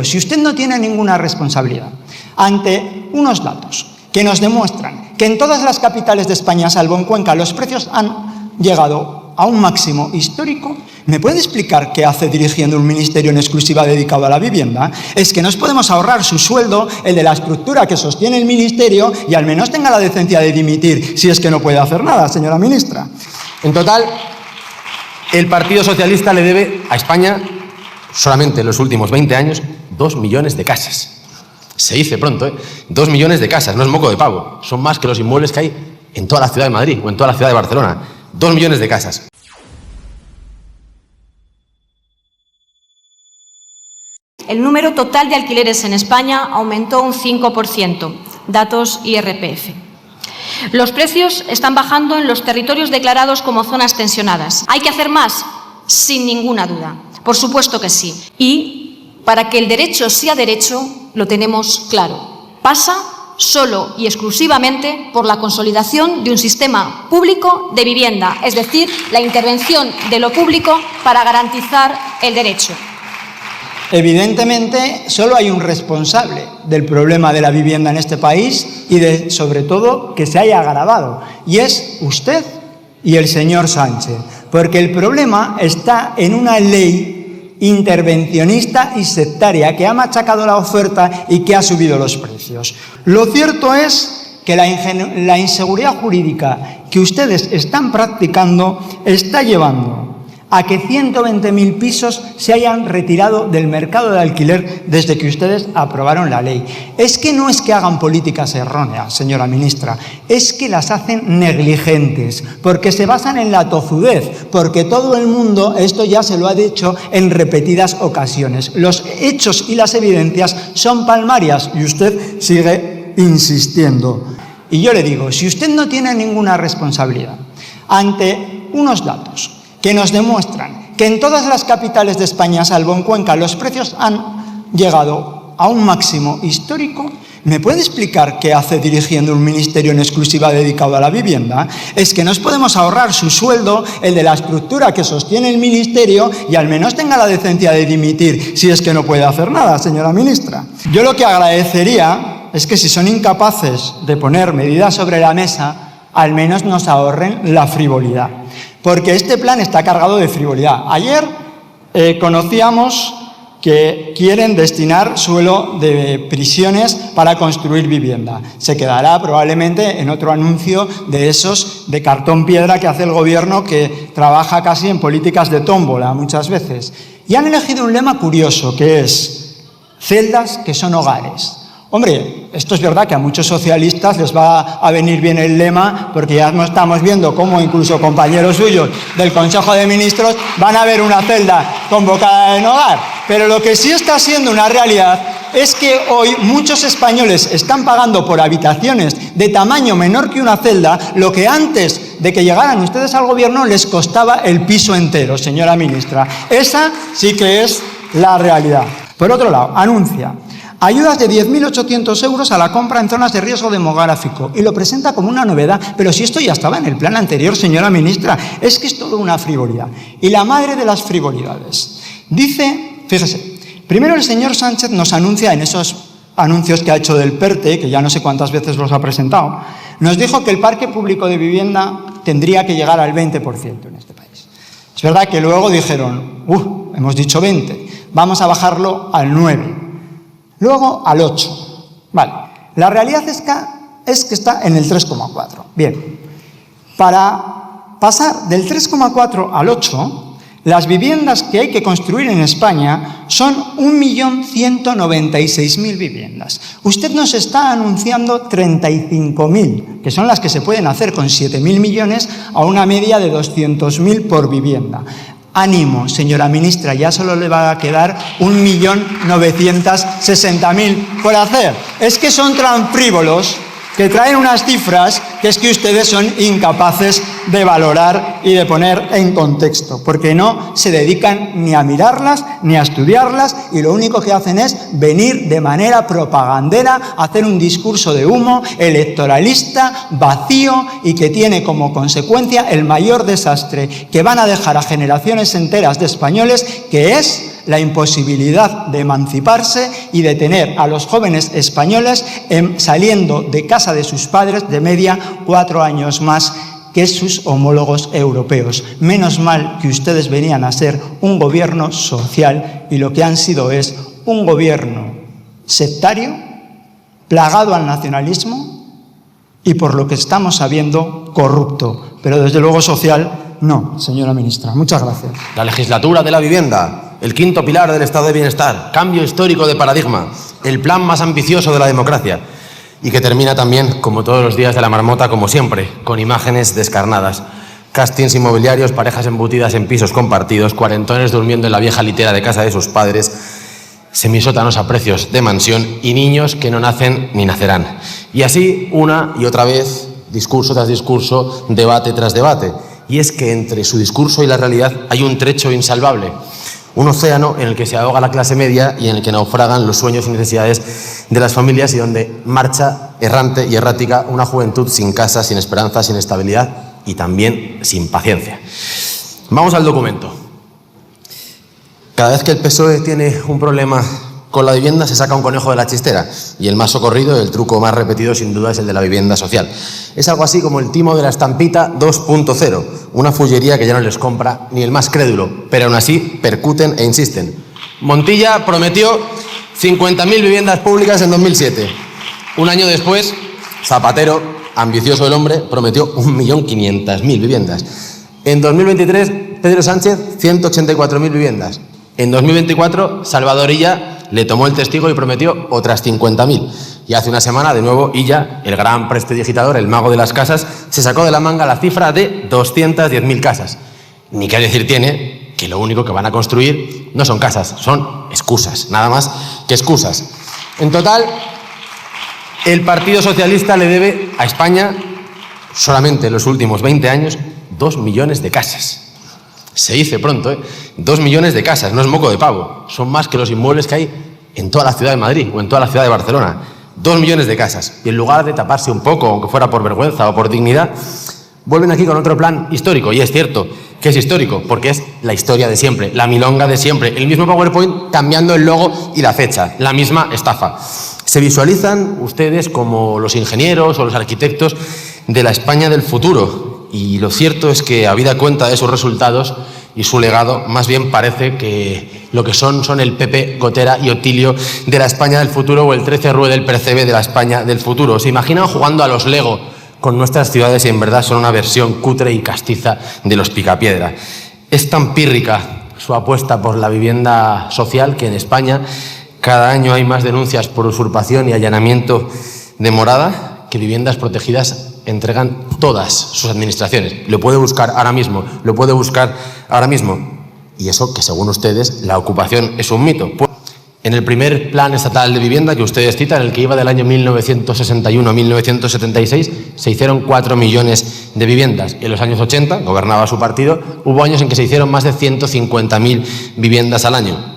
digo, si usted no tiene ninguna responsabilidad ante unos datos que nos demuestran que en todas las capitales de España, salvo en Cuenca, los precios han llegado a un máximo histórico, ¿me puede explicar qué hace dirigiendo un ministerio en exclusiva dedicado a la vivienda? Es que nos podemos ahorrar su sueldo, el de la estructura que sostiene el ministerio, y al menos tenga la decencia de dimitir si es que no puede hacer nada, señora ministra. En total, el Partido Socialista le debe a España, solamente en los últimos 20 años, 2 millones de casas. Se dice pronto, ¿eh? 2 millones de casas, no es moco de pavo. Son más que los inmuebles que hay en toda la ciudad de Madrid o en toda la ciudad de Barcelona. 2 millones de casas. El número total de alquileres en España aumentó un 5%, datos IRPF. Los precios están bajando en los territorios declarados como zonas tensionadas. ¿Hay que hacer más? Sin ninguna duda. Por supuesto que sí. Y para que el derecho sea derecho, lo tenemos claro. Pasa solo y exclusivamente por la consolidación de un sistema público de vivienda, es decir, la intervención de lo público para garantizar el derecho. Evidentemente, solo hay un responsable del problema de la vivienda en este país y sobre todo, que se haya agravado, y es usted y el señor Sánchez, porque el problema está en una ley intervencionista y sectaria que ha machacado la oferta y que ha subido los precios. Lo cierto es que la inseguridad jurídica que ustedes están practicando está llevando a que 120.000 pisos se hayan retirado del mercado de alquiler desde que ustedes aprobaron la ley. Es que no es que hagan políticas erróneas, señora ministra, es que las hacen negligentes, porque se basan en la tozudez, porque todo el mundo esto ya se lo ha dicho en repetidas ocasiones. Los hechos y las evidencias son palmarias y usted sigue insistiendo. Y yo le digo, si usted no tiene ninguna responsabilidad ante unos datos que nos demuestran que en todas las capitales de España, salvo en Cuenca, los precios han llegado a un máximo histórico, ¿me puede explicar qué hace dirigiendo un ministerio en exclusiva dedicado a la vivienda? Es que nos podemos ahorrar su sueldo, el de la estructura que sostiene el ministerio, y al menos tenga la decencia de dimitir si es que no puede hacer nada, señora ministra. Yo lo que agradecería es que si son incapaces de poner medidas sobre la mesa, al menos nos ahorren la frivolidad. Porque este plan está cargado de frivolidad. Ayer conocíamos que quieren destinar suelo de prisiones para construir vivienda. Se quedará probablemente en otro anuncio de esos de cartón piedra que hace el gobierno, que trabaja casi en políticas de tómbola muchas veces. Y han elegido un lema curioso, que es celdas que son hogares. Hombre, esto es verdad que a muchos socialistas les va a venir bien el lema, porque ya no estamos viendo cómo incluso compañeros suyos del Consejo de Ministros van a ver una celda convocada en hogar. Pero lo que sí está siendo una realidad es que hoy muchos españoles están pagando por habitaciones de tamaño menor que una celda lo que antes de que llegaran ustedes al gobierno les costaba el piso entero, señora ministra. Esa sí que es la realidad. Por otro lado, anuncia ayudas de 10.800 euros a la compra en zonas de riesgo demográfico y lo presenta como una novedad, pero si esto ya estaba en el plan anterior, señora ministra, es que es todo una frivolidad. Y la madre de las frivolidades dice, fíjese, primero el señor Sánchez nos anuncia en esos anuncios que ha hecho del PERTE, que ya no sé cuántas veces los ha presentado, nos dijo que el parque público de vivienda tendría que llegar al 20% en este país. Es verdad que luego dijeron, hemos dicho 20, vamos a bajarlo al 9%. Luego al 8. Vale. La realidad es que está en el 3,4. Bien. Para pasar del 3,4 al 8, las viviendas que hay que construir en España son 1.196.000 viviendas. Usted nos está anunciando 35.000, que son las que se pueden hacer con 7.000 millones a una media de 200.000 por vivienda. Ánimo, señora ministra, ya solo le va a quedar 1.960.000 por hacer. Es que son tan frívolos que traen unas cifras que es que ustedes son incapaces de valorar y de poner en contexto, porque no se dedican ni a mirarlas ni a estudiarlas y lo único que hacen es venir de manera propagandera a hacer un discurso de humo electoralista, vacío y que tiene como consecuencia el mayor desastre que van a dejar a generaciones enteras de españoles, que es la imposibilidad de emanciparse y de tener a los jóvenes españoles saliendo de casa de sus padres de media 4 años más que sus homólogos europeos. Menos mal que ustedes venían a ser un gobierno social y lo que han sido es un gobierno sectario, plagado al nacionalismo y, por lo que estamos sabiendo, corrupto. Pero desde luego social no, señora ministra. Muchas gracias. La legislatura de la vivienda, el quinto pilar del estado de bienestar, cambio histórico de paradigma, el plan más ambicioso de la democracia y que termina también, como todos los días de la marmota, como siempre, con imágenes descarnadas. Castings inmobiliarios, parejas embutidas en pisos compartidos, cuarentones durmiendo en la vieja litera de casa de sus padres, semisótanos a precios de mansión y niños que no nacen ni nacerán. Y así, una y otra vez, discurso tras discurso, debate tras debate. Y es que entre su discurso y la realidad hay un trecho insalvable, un océano en el que se ahoga la clase media y en el que naufragan los sueños y necesidades de las familias y donde marcha errante y errática una juventud sin casa, sin esperanza, sin estabilidad y también sin paciencia. Vamos al documento. Cada vez que el PSOE tiene un problema con la vivienda se saca un conejo de la chistera y el más socorrido, el truco más repetido sin duda es el de la vivienda social. Es algo así como el timo de la estampita 2.0, una fullería que ya no les compra ni el más crédulo, pero aún así percuten e insisten. Montilla prometió 50.000 viviendas públicas en 2007. Un año después, Zapatero, ambicioso el hombre, prometió 1.500.000 viviendas. En 2023, Pedro Sánchez, 184.000 viviendas. En 2024, Salvador Illa le tomó el testigo y prometió otras 50.000. Y hace una semana, de nuevo, Illa, el gran prestidigitador, el mago de las casas, se sacó de la manga la cifra de 210.000 casas. Ni qué decir tiene que lo único que van a construir no son casas, son excusas, nada más que excusas. En total, el Partido Socialista le debe a España, solamente en los últimos 20 años, 2 millones de casas. Se dice pronto, ¿eh? 2 millones de casas, no es moco de pavo. Son más que los inmuebles que hay en toda la ciudad de Madrid o en toda la ciudad de Barcelona. 2 millones de casas. Y en lugar de taparse un poco, aunque fuera por vergüenza o por dignidad, vuelven aquí con otro plan histórico. Y es cierto que es histórico, porque es la historia de siempre, la milonga de siempre. El mismo PowerPoint cambiando el logo y la fecha, la misma estafa. Se visualizan ustedes como los ingenieros o los arquitectos de la España del futuro. Y lo cierto es que, habida cuenta de sus resultados y su legado, más bien parece que lo que son el Pepe, Gotera y Otilio de la España del futuro o el 13 Rue del Percebe de la España del futuro. ¿Se imaginan jugando a los Lego con nuestras ciudades y en verdad son una versión cutre y castiza de los Picapiedra? Es tan pírrica su apuesta por la vivienda social que en España cada año hay más denuncias por usurpación y allanamiento de morada que viviendas protegidas entregan todas sus administraciones. Lo puede buscar ahora mismo, Y eso que, según ustedes, la ocupación es un mito. En el primer plan estatal de vivienda que ustedes citan, el que iba del año 1961 a 1976, se hicieron 4 millones de viviendas. En los años 80, gobernaba su partido, hubo años en que se hicieron más de 150.000 viviendas al año.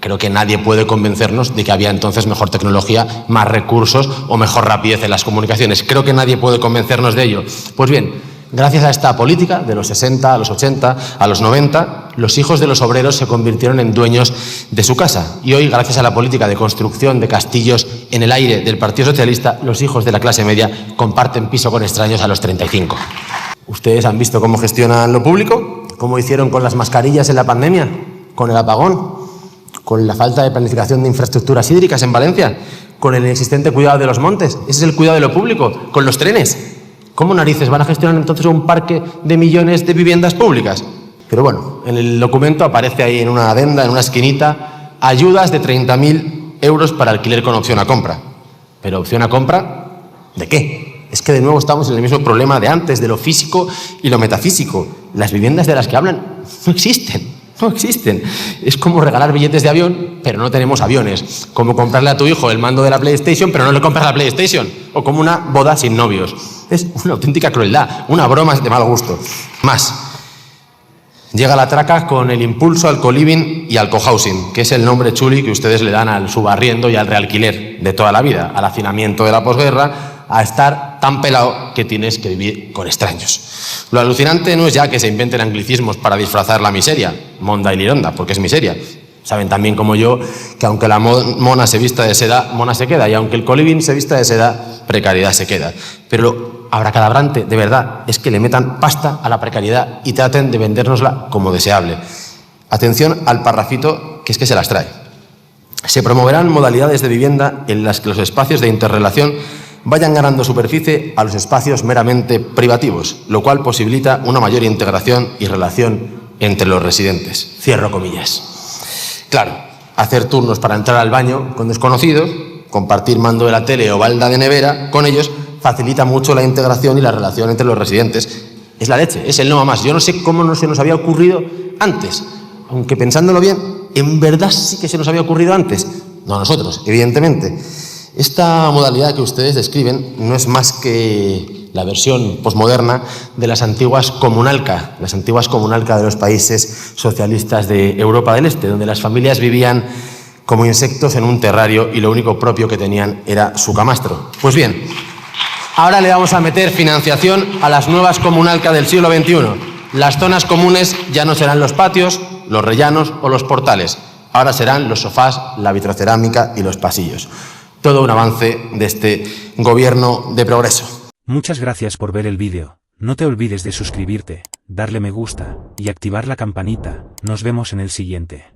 Creo que nadie puede convencernos de que había entonces mejor tecnología, más recursos o mejor rapidez en las comunicaciones. Creo que nadie puede convencernos de ello. Pues bien, gracias a esta política, de los 60 a los 80, a los 90, los hijos de los obreros se convirtieron en dueños de su casa. Y hoy, gracias a la política de construcción de castillos en el aire del Partido Socialista, los hijos de la clase media comparten piso con extraños a los 35. ¿Ustedes han visto cómo gestionan lo público? ¿Cómo hicieron con las mascarillas en la pandemia? ¿Con el apagón? ¿Con la falta de planificación de infraestructuras hídricas en Valencia? ¿Con el inexistente cuidado de los montes? ¿Ese es el cuidado de lo público? ¿Con los trenes? ¿Cómo narices van a gestionar entonces un parque de millones de viviendas públicas? Pero bueno, en el documento aparece ahí en una adenda, en una esquinita, ayudas de 30.000 euros para alquiler con opción a compra. ¿Pero opción a compra de qué? Es que de nuevo estamos en el mismo problema de antes, de lo físico y lo metafísico. Las viviendas de las que hablan no existen. No existen. Es como regalar billetes de avión, pero no tenemos aviones. Como comprarle a tu hijo el mando de la PlayStation, pero no le compras la PlayStation. O como una boda sin novios. Es una auténtica crueldad, una broma de mal gusto. Más, llega la traca con el impulso al co-living y al co-housing, que es el nombre chuli que ustedes le dan al subarriendo y al realquiler de toda la vida, al hacinamiento de la posguerra, a estar tan pelado que tienes que vivir con extraños. Lo alucinante no es ya que se inventen anglicismos para disfrazar la miseria, monda y lironda, porque es miseria. Saben también como yo que aunque la mona se vista de seda, mona se queda, y aunque el colibrín se vista de seda, precariedad se queda. Pero lo abracadabrante, de verdad, es que le metan pasta a la precariedad y traten de vendérnosla como deseable. Atención al parrafito, que es que se las trae. Se promoverán modalidades de vivienda en las que los espacios de interrelación vayan ganando superficie a los espacios meramente privativos, lo cual posibilita una mayor integración y relación entre los residentes. Cierro comillas. Claro, hacer turnos para entrar al baño con desconocidos, compartir mando de la tele o balda de nevera con ellos, facilita mucho la integración y la relación entre los residentes. Es la leche, es el no más. Yo no sé cómo no se nos había ocurrido antes, aunque pensándolo bien, en verdad sí que se nos había ocurrido antes. No a nosotros, evidentemente. Esta modalidad que ustedes describen no es más que la versión posmoderna de las antiguas comunalca de los países socialistas de Europa del Este, donde las familias vivían como insectos en un terrario y lo único propio que tenían era su camastro. Pues bien, ahora le vamos a meter financiación a las nuevas comunalca del siglo XXI. Las zonas comunes ya no serán los patios, los rellanos o los portales. Ahora serán los sofás, la vitrocerámica y los pasillos. Todo un avance de este gobierno de progreso. Muchas gracias por ver el vídeo. No te olvides de suscribirte, darle me gusta y activar la campanita. Nos vemos en el siguiente.